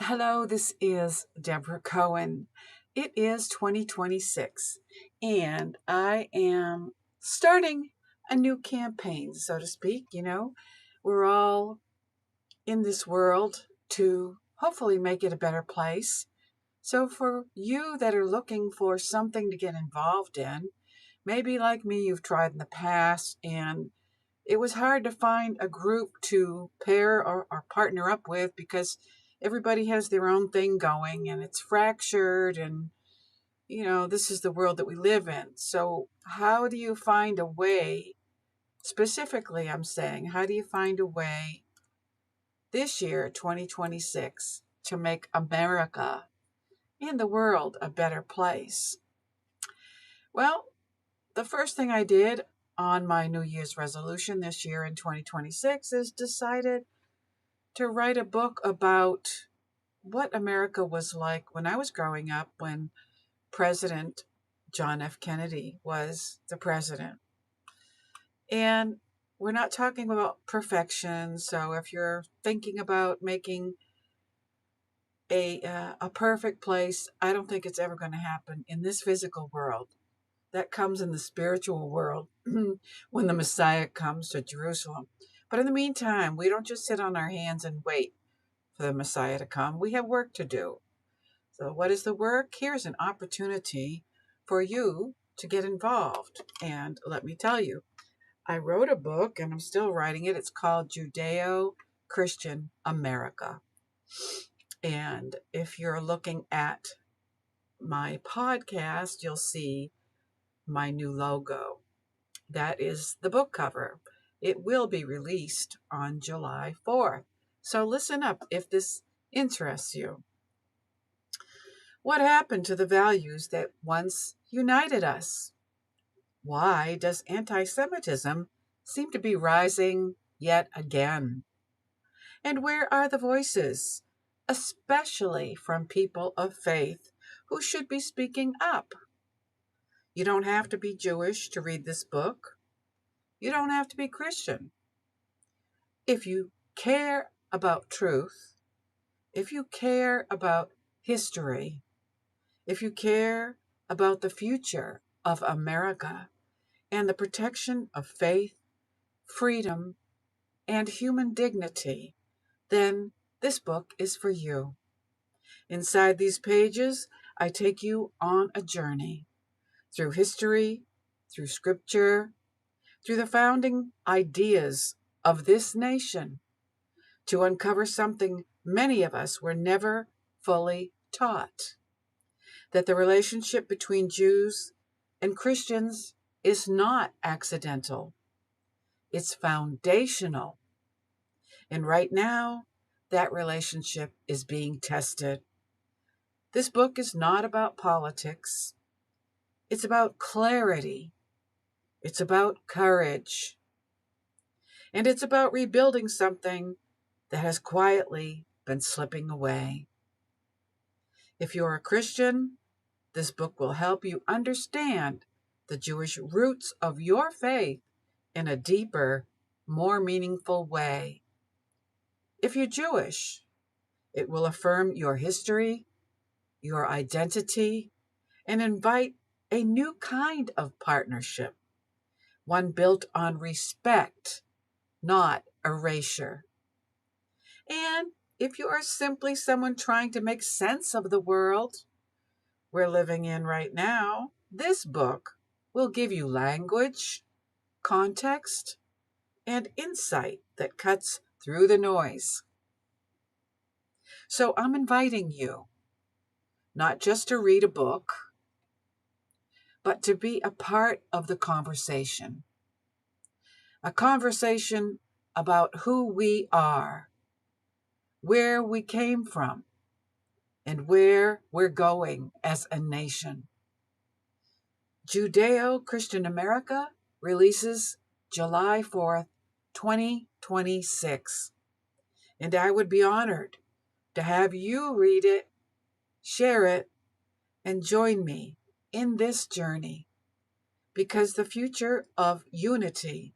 Hello, this is Deborah Cohen. It is 2026, and I am starting a new campaign, so to speak. We're all in this world to hopefully make it a better place. So, for you that are looking for something to get involved in, maybe like me, you've tried in the past and it was hard to find a group to pair or partner up with because everybody has their own thing going and it's fractured and this is the world that we live in. So how do you find a way, specifically I'm saying, how do you find a way this year, 2026, to make America and the world a better place? Well, the first thing I did on my New Year's resolution this year in 2026 is decided to write a book about what America was like when I was growing up, when President John F. Kennedy was the president. And we're not talking about perfection. So if you're thinking about making a perfect place, I don't think it's ever going to happen in this physical world. That comes in the spiritual world when the Messiah comes to Jerusalem. But in the meantime, we don't just sit on our hands and wait for the Messiah to come. We have work to do. So, what is the work? Here's an opportunity for you to get involved. And let me tell you, I wrote a book and I'm still writing it. It's called Judeo-Christian America. And if you're looking at my podcast, you'll see my new logo. That is the book cover. It will be released on July 4th. So listen up if this interests you. What happened to the values that once united us? Why does anti-Semitism seem to be rising yet again? And where are the voices, especially from people of faith, who should be speaking up? You don't have to be Jewish to read this book. You don't have to be Christian. If you care about truth, if you care about history, if you care about the future of America and the protection of faith, freedom, and human dignity, then this book is for you. Inside these pages, I take you on a journey through history, through scripture, through the founding ideas of this nation to uncover something many of us were never fully taught, that the relationship between Jews and Christians is not accidental. It's foundational. And right now, that relationship is being tested. This book is not about politics. It's about clarity. It's about courage. And it's about rebuilding something that has quietly been slipping away. If you're a Christian, this book will help you understand the Jewish roots of your faith in a deeper, more meaningful way. If you're Jewish, it will affirm your history, your identity, and invite a new kind of partnership, one built on respect, not erasure. And if you are simply someone trying to make sense of the world we're living in right now, this book will give you language, context, and insight that cuts through the noise. So I'm inviting you not just to read a book, but to be a part of the conversation. A conversation about who we are, where we came from, and where we're going as a nation. Judeo-Christian America releases July 4th, 2026. And I would be honored to have you read it, share it, and join me in this journey, because the future of unity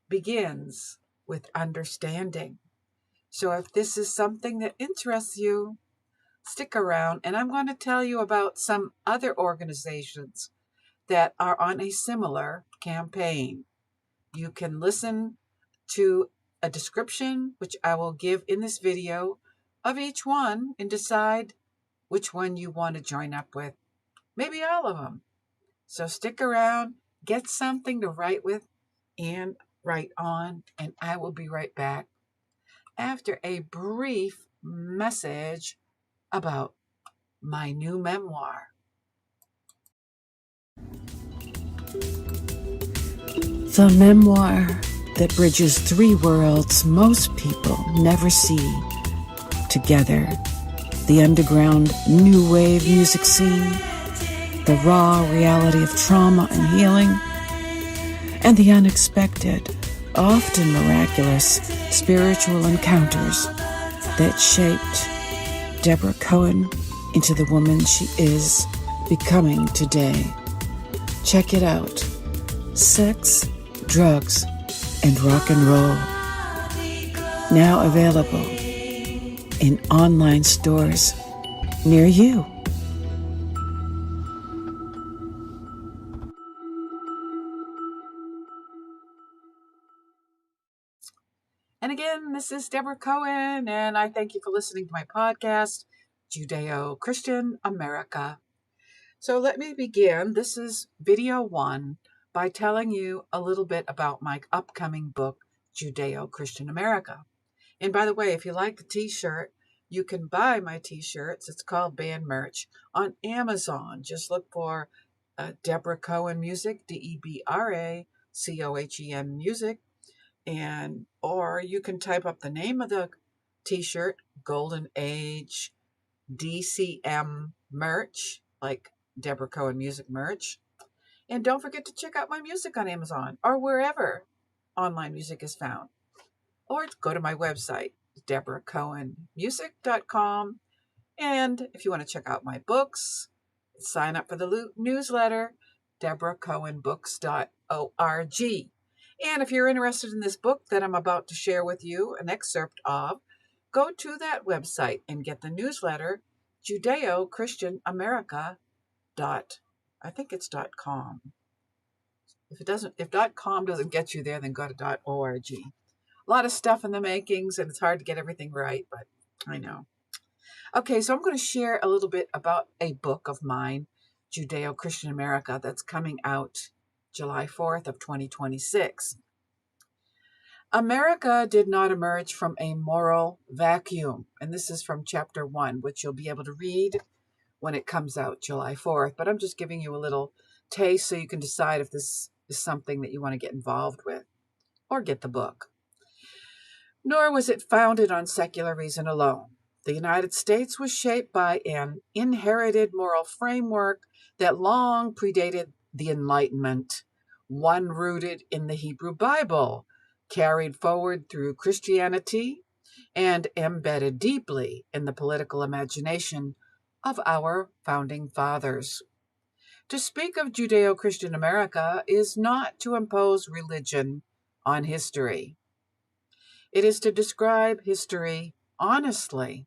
begins with understanding. So if this is something that interests you, stick around, and I'm going to tell you about some other organizations that are on a similar campaign. You can listen to a description, which I will give in this video, of each one and decide which one you want to join up with. Maybe all of them. So stick around, get something to write with and write on, and I will be right back after a brief message about my new memoir. The memoir that bridges three worlds most people never see together: the underground new wave music scene, the raw reality of trauma and healing, and the unexpected, often miraculous, spiritual encounters that shaped Deborah Cohen into the woman she is becoming today. Check it out. Sex, Drugs, and Rock and Roll. Now available in online stores near you. And again, this is Deborah Cohen, and I thank you for listening to my podcast, Judeo-Christian America. So let me begin. This is video 1 by telling you a little bit about my upcoming book, Judeo-Christian America. And by the way, if you like the t-shirt, you can buy my t-shirts. It's called Band Merch on Amazon. Just look for Deborah Cohen Music, DebraCohen Music. Or you can type up the name of the t-shirt, Golden Age DCM merch, like Deborah Cohen Music merch. And don't forget to check out my music on Amazon or wherever online music is found. Or go to my website, DeborahCohenMusic.com. And if you want to check out my books, sign up for the newsletter, DeborahCohenBooks.org. And if you're interested in this book that I'm about to share with you, an excerpt of, go to that website and get the newsletter, Judeo-Christian America. I think it's .com. If .com doesn't get you there, then go to .org. A lot of stuff in the makings, and it's hard to get everything right, but I know. Okay, so I'm going to share a little bit about a book of mine, Judeo-Christian America, that's coming out July 4th of 2026. America did not emerge from a moral vacuum, and this is from chapter 1, which you'll be able to read when it comes out July 4th, but I'm just giving you a little taste so you can decide if this is something that you want to get involved with or get the book. Nor was it founded on secular reason alone. The United States was shaped by an inherited moral framework that long predated the Enlightenment, one rooted in the Hebrew Bible, carried forward through Christianity, and embedded deeply in the political imagination of our founding fathers. To speak of Judeo-Christian America is not to impose religion on history. It is to describe history honestly.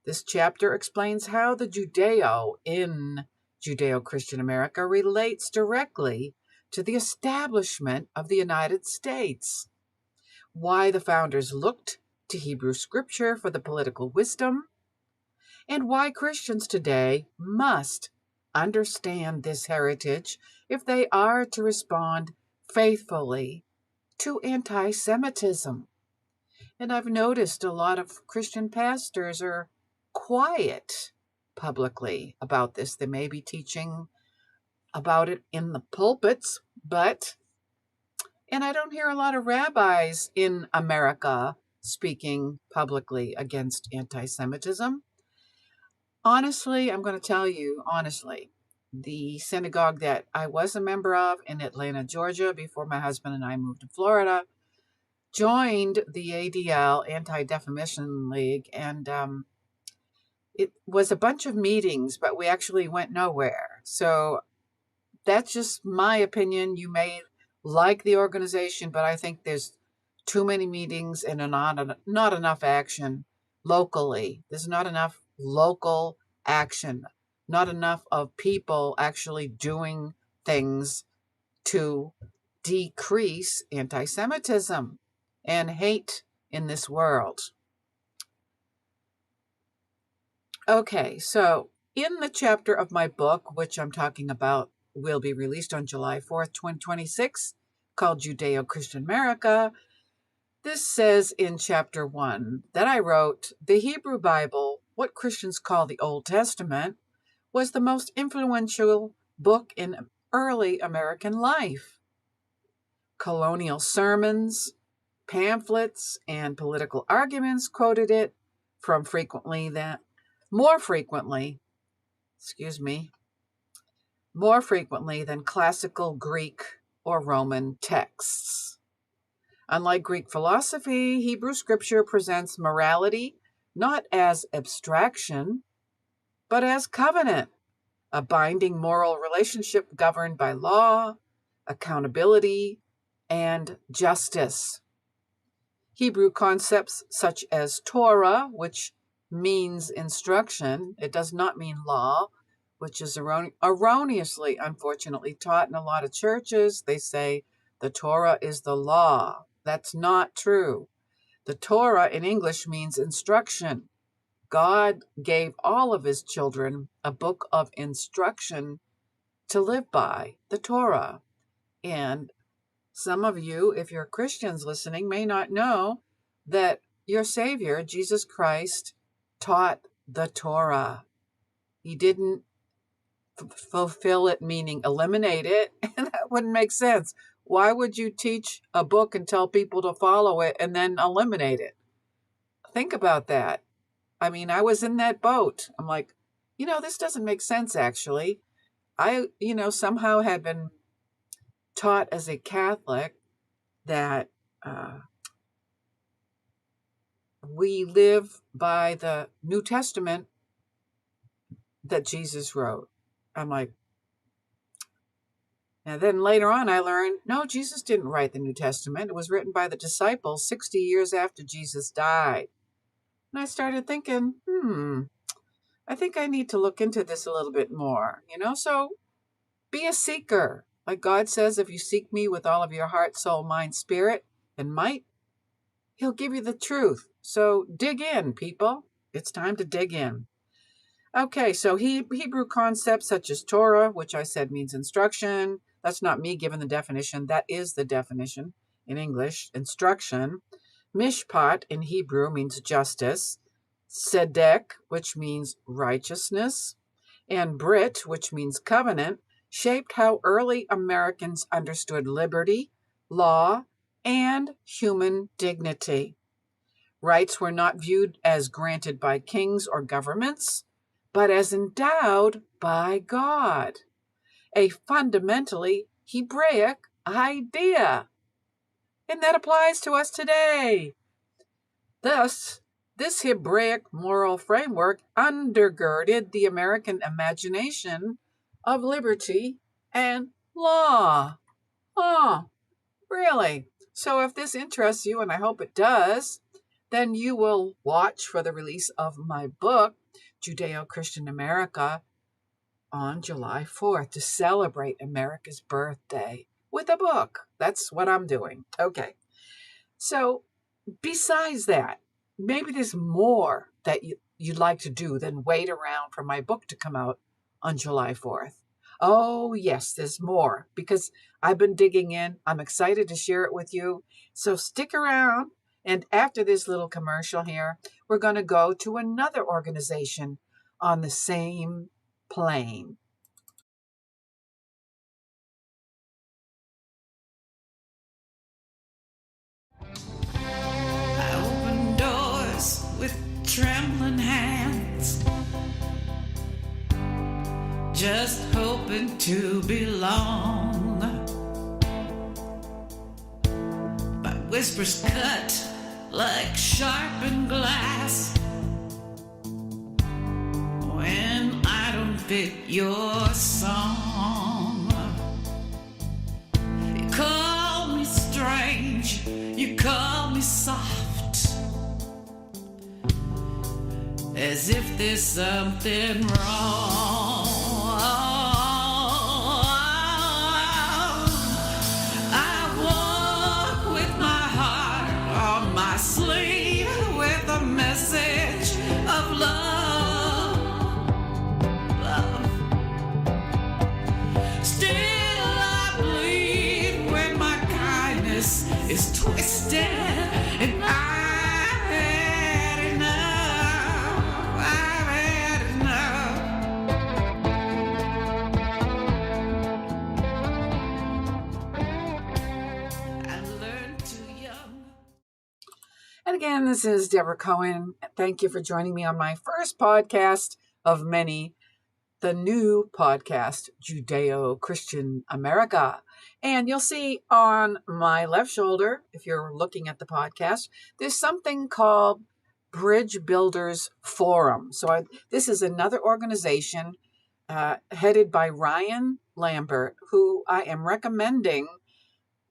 This chapter explains how the Judeo in Judeo-Christian America relates directly to the establishment of the United States, why the founders looked to Hebrew scripture for the political wisdom, and why Christians today must understand this heritage if they are to respond faithfully to anti-Semitism. And I've noticed a lot of Christian pastors are quiet publicly about this. They may be teaching about it in the pulpits, and I don't hear a lot of rabbis in America speaking publicly against anti-Semitism. Honestly, I'm going to tell you honestly, the synagogue that I was a member of in Atlanta, Georgia, before my husband and I moved to Florida, joined the ADL, Anti-Defamation League, and it was a bunch of meetings, but we actually went nowhere. So that's just my opinion. You may like the organization, but I think there's too many meetings and not enough action locally. There's not enough local action, not enough of people actually doing things to decrease anti-Semitism and hate in this world. Okay, so in the chapter of my book, which I'm talking about, will be released on July 4th, 2026, called Judeo-Christian America, this says in chapter 1 that I wrote, the Hebrew Bible, what Christians call the Old Testament, was the most influential book in early American life. Colonial sermons, pamphlets, and political arguments quoted it more frequently than classical Greek or Roman texts. Unlike Greek philosophy, Hebrew scripture presents morality not as abstraction, but as covenant, a binding moral relationship governed by law, accountability, and justice. Hebrew concepts such as Torah, which means instruction, it does not mean law, which is erroneously, unfortunately, taught in a lot of churches. They say the Torah is the law. That's not true. The Torah in English means instruction. God gave all of his children a book of instruction to live by, the Torah. And some of you, if you're Christians listening, may not know that your Savior, Jesus Christ, taught the Torah. He didn't fulfill it, meaning eliminate it, and that wouldn't make sense. Why would you teach a book and tell people to follow it and then eliminate it? Think about that. I mean, I was in that boat. I'm like, this doesn't make sense, actually. I, somehow had been taught as a Catholic that we live by the New Testament that Jesus wrote. I'm like, and then later on I learned, no, Jesus didn't write the New Testament. It was written by the disciples 60 years after Jesus died. And I started thinking, I think I need to look into this a little bit more, so be a seeker. Like God says, if you seek me with all of your heart, soul, mind, spirit, and might, he'll give you the truth. So dig in, people. It's time to dig in. Okay, so Hebrew concepts such as Torah, which I said means instruction. That's not me giving the definition. That is the definition in English, instruction. Mishpat in Hebrew means justice. Tzedek, which means righteousness. And Brit, which means covenant, shaped how early Americans understood liberty, law, and human dignity. Rights were not viewed as granted by kings or governments, but as endowed by God, a fundamentally Hebraic idea. And that applies to us today. Thus, this Hebraic moral framework undergirded the American imagination of liberty and law. Oh, really? So if this interests you, and I hope it does, then you will watch for the release of my book, Judeo-Christian America, on July 4th to celebrate America's birthday with a book. That's what I'm doing. Okay. So besides that, maybe there's more that you'd like to do than wait around for my book to come out on July 4th. Oh, yes, there's more because I've been digging in. I'm excited to share it with you. So stick around. And after this little commercial here, we're going to go to another organization on the same plane. I open doors with trembling hands, just hoping to belong. My whispers cut like sharpened glass when I don't fit your song. You call me strange, you call me soft, as if there's something wrong. I walk with my heart on my sleeve with a message of love. Still I bleed when my kindness is twisted, and I've had enough. I've had enough. I learned too young. And again, this is Deborah Cohen. Thank you for joining me on my first podcast of many, the new podcast, Judeo-Christian America. And you'll see on my left shoulder, if you're looking at the podcast, there's something called Bridge Builders Forum. So this is another organization headed by Ryan Lambert, who I am recommending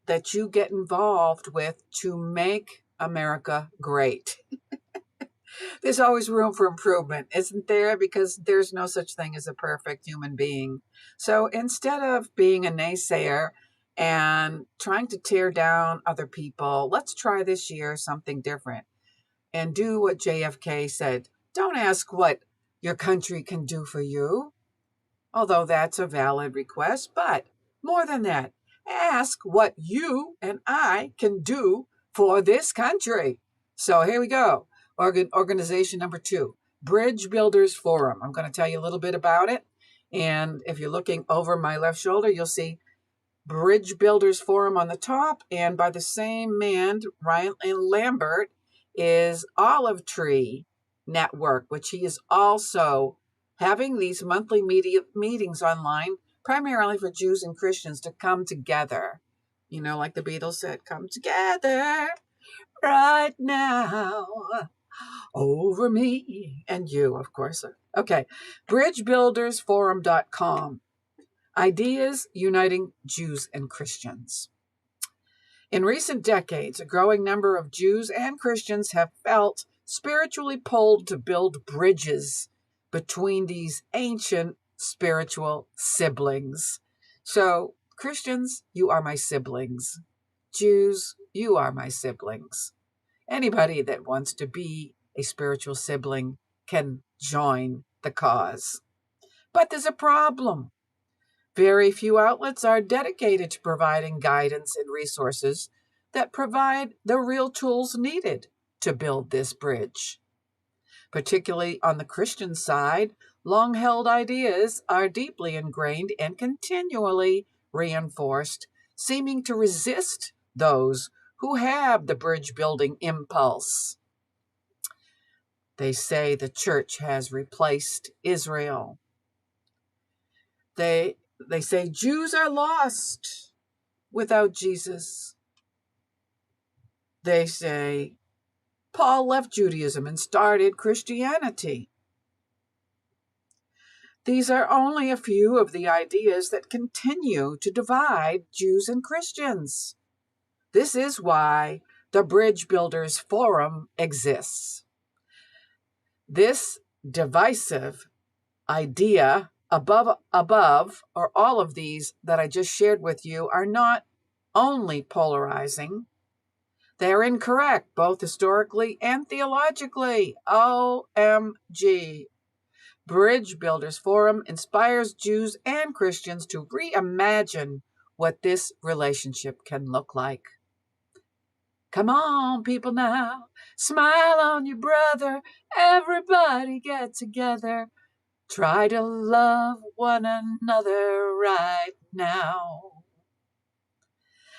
that you get involved with to make America great. There's always room for improvement, isn't there? Because there's no such thing as a perfect human being. So instead of being a naysayer and trying to tear down other people, let's try this year something different and do what JFK said. Don't ask what your country can do for you, although that's a valid request, but more than that, ask what you and I can do for this country. So here we go. Organization number 2, Bridge Builders Forum. I'm going to tell you a little bit about it. And if you're looking over my left shoulder, you'll see Bridge Builders Forum on the top. And by the same man, Ryan Lambert, is Olive Tree Network, which he is also having these monthly meetings online, primarily for Jews and Christians to come together. You know, like the Beatles said, come together right now. Over me and you, of course. Okay, bridgebuildersforum.com. Ideas uniting Jews and Christians. In recent decades, a growing number of Jews and Christians have felt spiritually pulled to build bridges between these ancient spiritual siblings. So, Christians, you are my siblings. Jews, you are my siblings. Anybody that wants to be a spiritual sibling can join the cause. But there's a problem. Very few outlets are dedicated to providing guidance and resources that provide the real tools needed to build this bridge. Particularly on the Christian side, long-held ideas are deeply ingrained and continually reinforced, seeming to resist those who have the bridge-building impulse. They say the church has replaced Israel. They say Jews are lost without Jesus. They say Paul left Judaism and started Christianity. These are only a few of the ideas that continue to divide Jews and Christians. This is why the Bridge Builders Forum exists. This divisive idea above, or all of these that I just shared with you, are not only polarizing, they're incorrect, both historically and theologically. OMG. Bridge Builders Forum inspires Jews and Christians to reimagine what this relationship can look like. Come on, people now, smile on your brother, everybody get together. Try to love one another right now.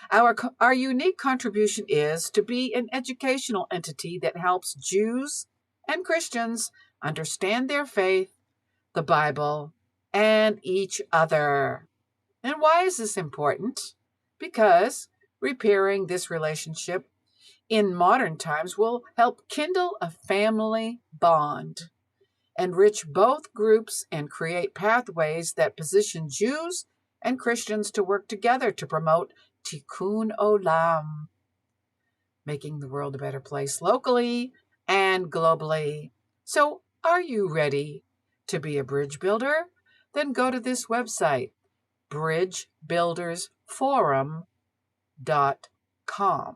Our unique contribution is to be an educational entity that helps Jews and Christians understand their faith, the Bible, and each other. And why is this important? Because repairing this relationship in modern times will help kindle a family bond, enrich both groups, and create pathways that position Jews and Christians to work together to promote Tikkun Olam. making the world a better place locally and globally. So, are you ready to be a bridge builder? Then go to this website, bridgebuildersforum.com.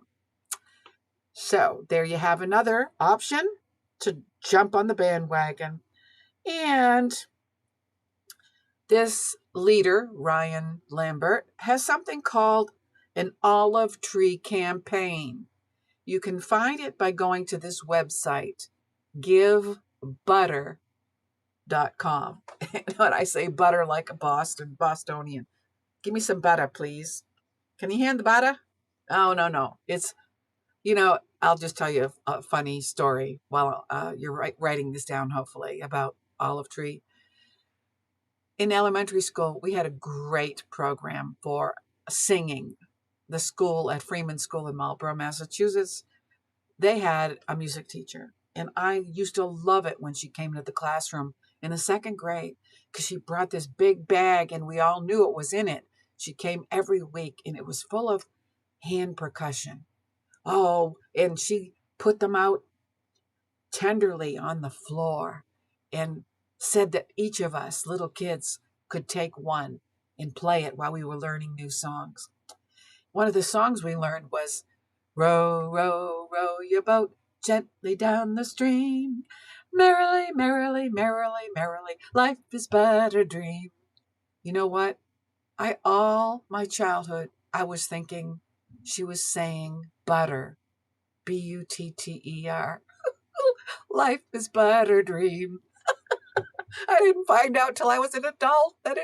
So, there you have another option to jump on the bandwagon. And this leader, Ryan Lambert, has something called an olive tree campaign. You can find it by going to this website, givebutter.com. When I say butter like a Bostonian, give me some butter, please. Can you hand the butter? Oh, no. It's, I'll just tell you a funny story while you're writing this down, hopefully, about olive tree. In elementary school, we had a great program for singing. The school at Freeman School in Marlborough, Massachusetts, they had a music teacher. And I used to love it when she came into the classroom in the second grade because she brought this big bag and we all knew what was in it. She came every week and it was full of hand percussion. Oh, and she put them out tenderly on the floor and said that each of us, little kids, could take one and play it while we were learning new songs. One of the songs we learned was, row, row, row your boat gently down the stream. Merrily, merrily, merrily, merrily, life is but a dream. You know what? All my childhood, I was thinking she was saying butter, butter. Life is but a dream. I didn't find out till I was an adult that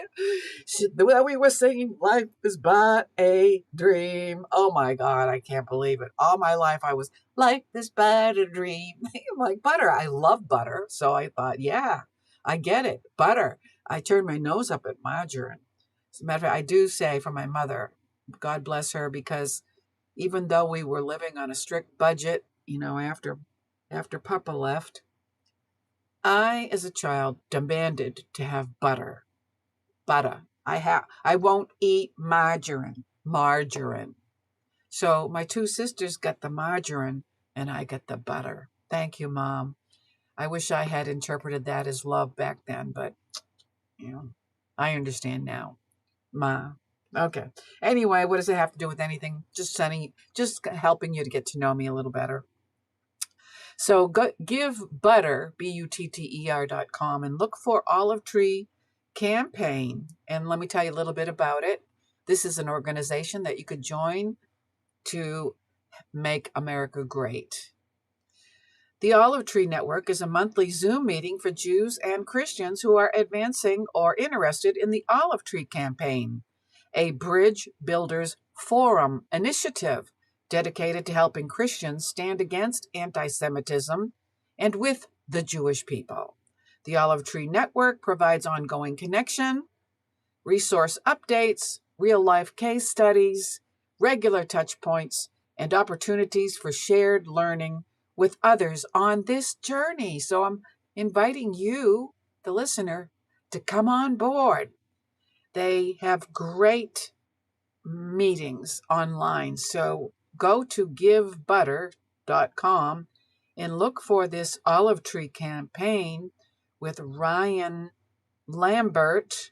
we were singing life is but a dream. Oh my God, I can't believe it. All my life I was, life is but a dream. Like butter. I love butter. So I thought, yeah, I get it. Butter. I turned my nose up at margarine. As a matter of fact, I do say for my mother, God bless her, because even though we were living on a strict budget, after Papa left, I, as a child, demanded to have butter. Butter. I won't eat margarine. Margarine. So my two sisters got the margarine and I got the butter. Thank you, Mom. I wish I had interpreted that as love back then, but I understand now. Ma. Okay. Anyway, what does it have to do with anything? Just helping you to get to know me a little better. So give butter, butter.com, and look for Olive Tree Campaign. And let me tell you a little bit about it. This is an organization that you could join to make America great. The Olive Tree Network is a monthly Zoom meeting for Jews and Christians who are advancing or interested in the Olive Tree Campaign, a Bridge Builders Forum initiative dedicated to helping Christians stand against anti-Semitism and with the Jewish people. The Olive Tree Network provides ongoing connection, resource updates, real-life case studies, regular touch points, and opportunities for shared learning with others on this journey. So I'm inviting you, the listener, to come on board. They have great meetings online. So go to givebutter.com and look for this Olive Tree Campaign with Ryan Lambert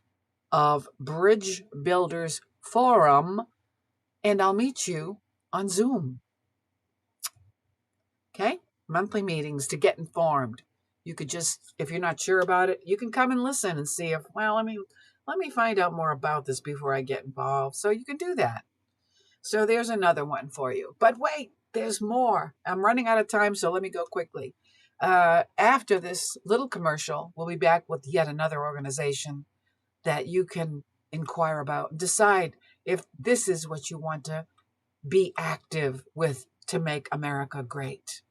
of Bridge Builders Forum, and I'll meet you on Zoom. Okay? Monthly meetings to get informed. You could just, if you're not sure about it, you can come and listen and see if, let me find out more about this before I get involved. So you can do that. So there's another one for you. But wait, there's more. I'm running out of time, so let me go quickly. After this little commercial, we'll be back with yet another organization that you can inquire about. Decide if this is what you want to be active with to make America great.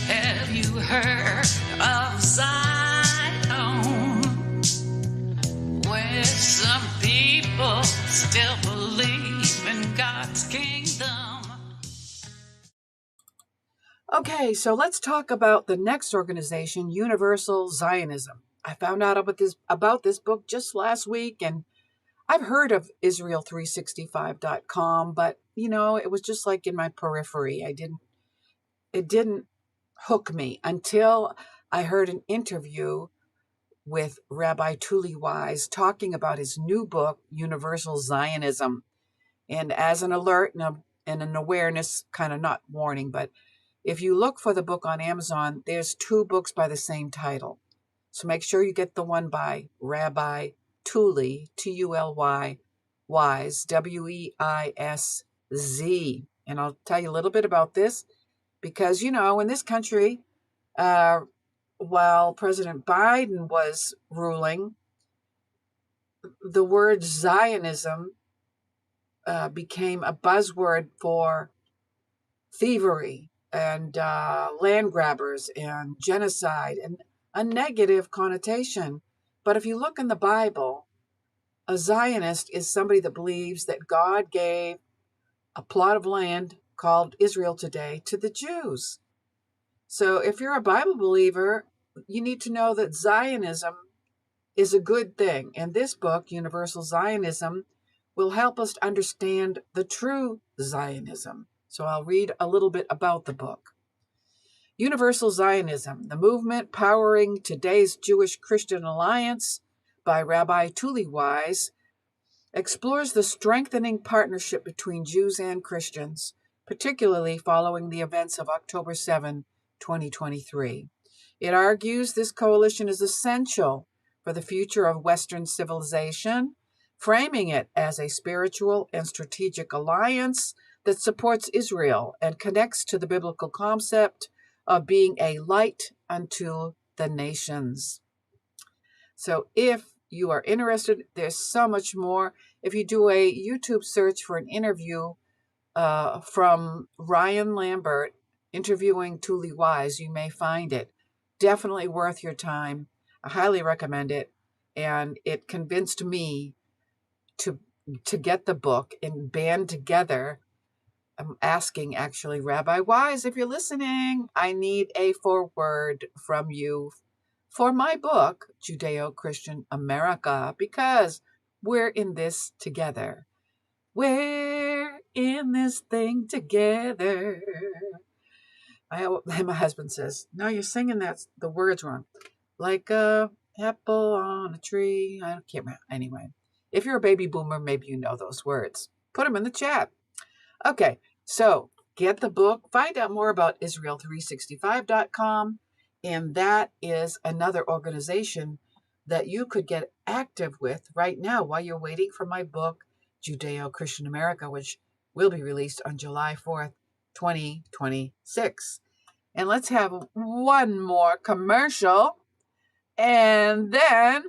Have you heard of Zion, where some people still believe in God's kingdom? Okay, so let's talk about the next organization, Universal Zionism. I found out about this book just last week, and I've heard of Israel365.com, but it was just like in my periphery. It didn't hook me until I heard an interview with Rabbi Tuli Wise talking about his new book, Universal Zionism. And as an alert and an awareness, kind of not warning, but if you look for the book on Amazon, there's two books by the same title. So make sure you get the one by Rabbi Tuli, Tuly, Wise, Weisz. And I'll tell you a little bit about this because, in this country, uh, while President Biden was ruling, the word Zionism became a buzzword for thievery and land grabbers and genocide and a negative connotation. But if you look in the Bible, a Zionist is somebody that believes that God gave a plot of land called Israel today to the Jews. So if you're a Bible believer, you need to know that Zionism is a good thing. And this book, Universal Zionism, will help us understand the true Zionism. So I'll read a little bit about the book. Universal Zionism, the movement powering today's Jewish-Christian alliance by Rabbi Tuli Wise, explores the strengthening partnership between Jews and Christians, particularly following the events of October 7, 2023. It argues this coalition is essential for the future of Western civilization, framing it as a spiritual and strategic alliance that supports Israel and connects to the biblical concept of being a light unto the nations. So if you are interested, there's so much more. If you do a YouTube search for an interview from Ryan Lambert interviewing Tuli Wise, you may find it. Definitely worth your time. I highly recommend it. And it convinced me to get the book and band together. I'm asking actually, Rabbi Wise, if you're listening, I need a foreword from you for my book, Judeo-Christian America, because we're in this together. We're in this thing together. My husband says, no, you're singing the words wrong. Like a apple on a tree. I can't remember. Anyway, if you're a baby boomer, maybe you know those words. Put them in the chat. Okay, so get the book. Find out more about Israel365.com. And that is another organization that you could get active with right now while you're waiting for my book, Judeo-Christian America, which will be released on July 4th, 2026. And let's have one more commercial. And then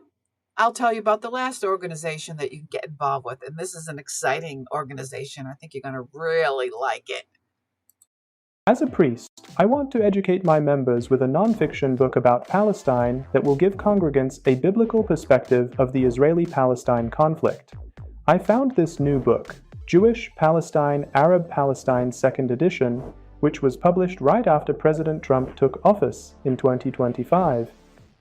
I'll tell you about the last organization that you can get involved with. And this is an exciting organization. I think you're going to really like it. As a priest, I want to educate my members with a nonfiction book about Palestine that will give congregants a biblical perspective of the Israeli-Palestine conflict. I found this new book, Jewish-Palestine, Arab-Palestine 2nd edition, which was published right after President Trump took office in 2025.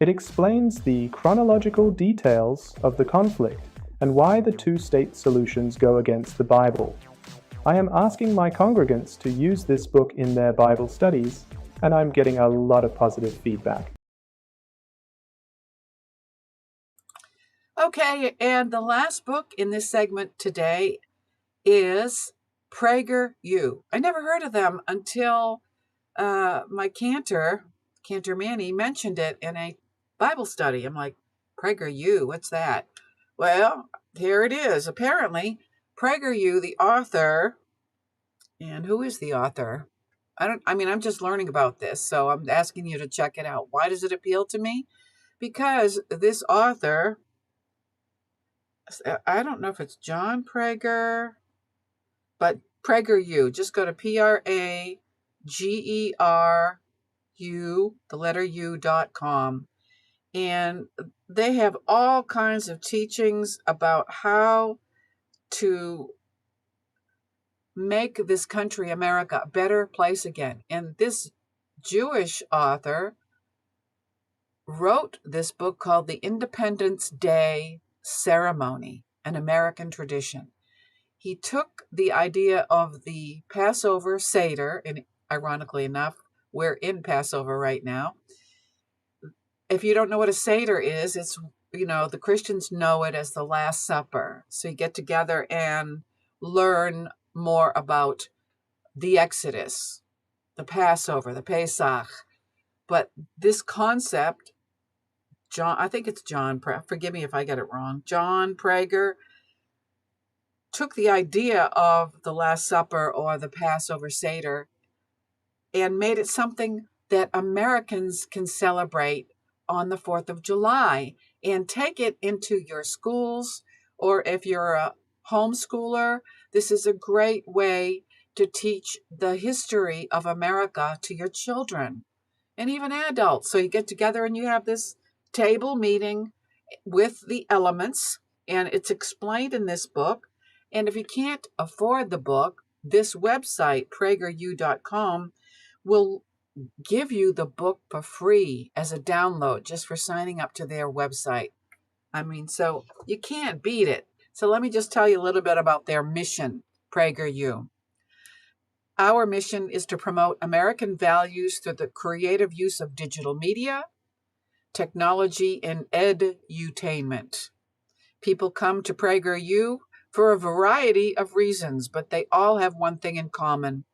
It explains the chronological details of the conflict and why the two-state solutions go against the Bible. I am asking my congregants to use this book in their Bible studies, and I'm getting a lot of positive feedback. Okay, and the last book in this segment today is PragerU. I never heard of them until my cantor Manny, mentioned it in a Bible study. I'm like, PragerU, what's that? Well, here it is. Apparently, PragerU, the author, and who is the author? I'm just learning about this, so I'm asking you to check it out. Why does it appeal to me? Because this author, I don't know if it's John Prager, but PragerU. Just go to PragerU, the letter U.com. And they have all kinds of teachings about how to make this country, America, a better place again. And this Jewish author wrote this book called The Independence Day Ceremony, an American Tradition. He took the idea of the Passover Seder, and ironically enough, we're in Passover right now. If you don't know what a Seder is, it's, the Christians know it as the Last Supper. So you get together and learn more about the Exodus, the Passover, the Pesach. But this concept, I think it's John, forgive me if I get it wrong, John Prager took the idea of the Last Supper or the Passover Seder and made it something that Americans can celebrate on the 4th of July and take it into your schools, or if you're a homeschooler, this is a great way to teach the history of America to your children and even adults. So you get together and you have this table meeting with the elements, and it's explained in this book. And if you can't afford the book, this website, prageru.com, will give you the book for free as a download just for signing up to their website. So you can't beat it. So let me just tell you a little bit about their mission, PragerU. Our mission is to promote American values through the creative use of digital media, technology, and edutainment. People come to PragerU for a variety of reasons, but they all have one thing in common.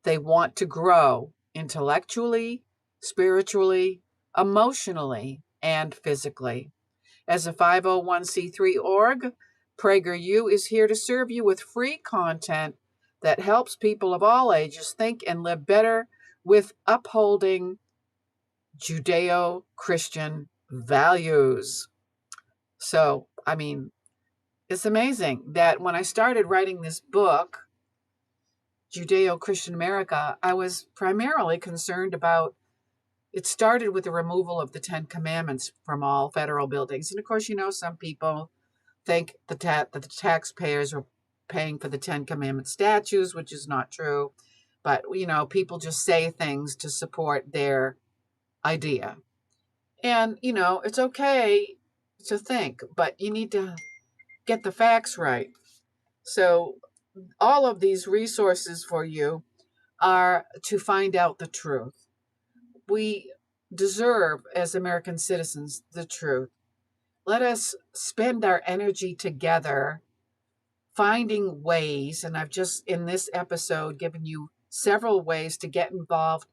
They want to grow intellectually, spiritually, emotionally, and physically. As a 501c3 org, PragerU is here to serve you with free content that helps people of all ages think and live better with upholding Judeo-Christian values. So, it's amazing that when I started writing this book, Judeo-Christian America, I was primarily concerned about, it started with the removal of the 10 Commandments from all federal buildings. And of course, some people think that the taxpayers are paying for the 10 Commandment statues, which is not true. But, people just say things to support their idea. And, it's okay to think, but you need to get the facts right. So all of these resources for you are to find out the truth. We deserve, as American citizens, the truth. Let us spend our energy together finding ways, and I've just in this episode given you several ways to get involved,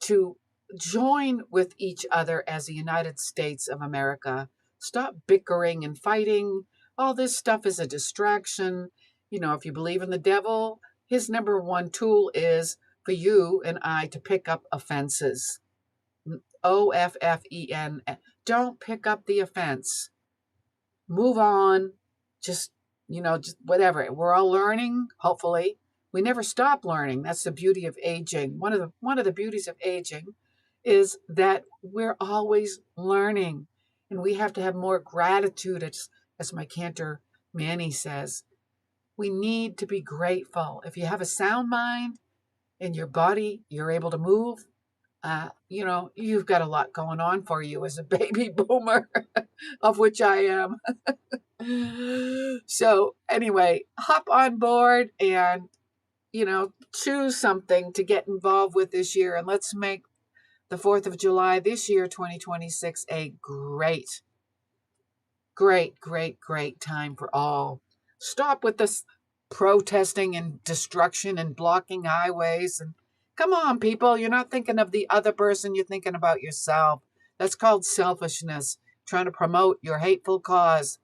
to join with each other as the United States of America. Stop bickering and fighting. All this stuff is a distraction. If you believe in the devil, his number one tool is for you and I to pick up offenses. OFFEN. Don't pick up the offense. Move on. Just whatever. We're all learning, hopefully. We never stop learning. That's the beauty of aging. One of the beauties of aging is that we're always learning, and we have to have more gratitude, as my cantor Manny says. We need to be grateful. If you have a sound mind and your body, you're able to move, you've got a lot going on for you as a baby boomer, of which I am. So anyway, hop on board and, choose something to get involved with this year. And let's make the 4th of July this year, 2026, a great, great, great, great time for all. Stop with this protesting and destruction and blocking highways. And come on, people, you're not thinking of the other person, you're thinking about yourself. That's called selfishness, trying to promote your hateful cause.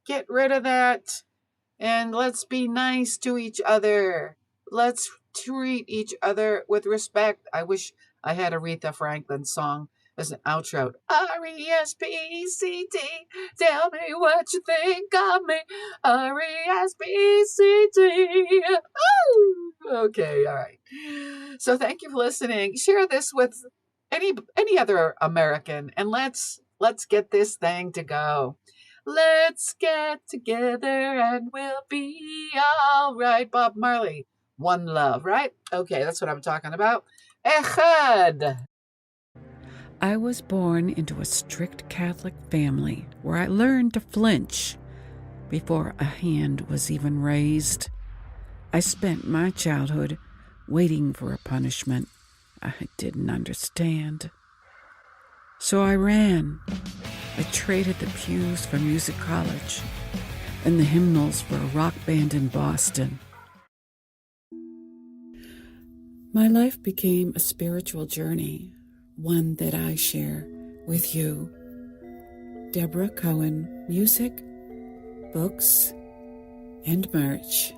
Get rid of that, and let's be nice to each other. Let's treat each other with respect. I wish I had Aretha Franklin song as an outro. RESPECT, tell me what you think of me. RESPECT. Okay, all right. So thank you for listening. Share this with any other American, and let's get this thing to go. Let's get together and we'll be all right. Bob Marley, one love, right? Okay, that's what I'm talking about. Echad. I was born into a strict Catholic family where I learned to flinch before a hand was even raised. I spent my childhood waiting for a punishment I didn't understand. So I ran. I traded the pews for music college and the hymnals for a rock band in Boston. My life became a spiritual journey, one that I share with you. Deborah Cohen, music, books, and merch.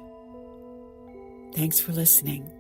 Thanks for listening.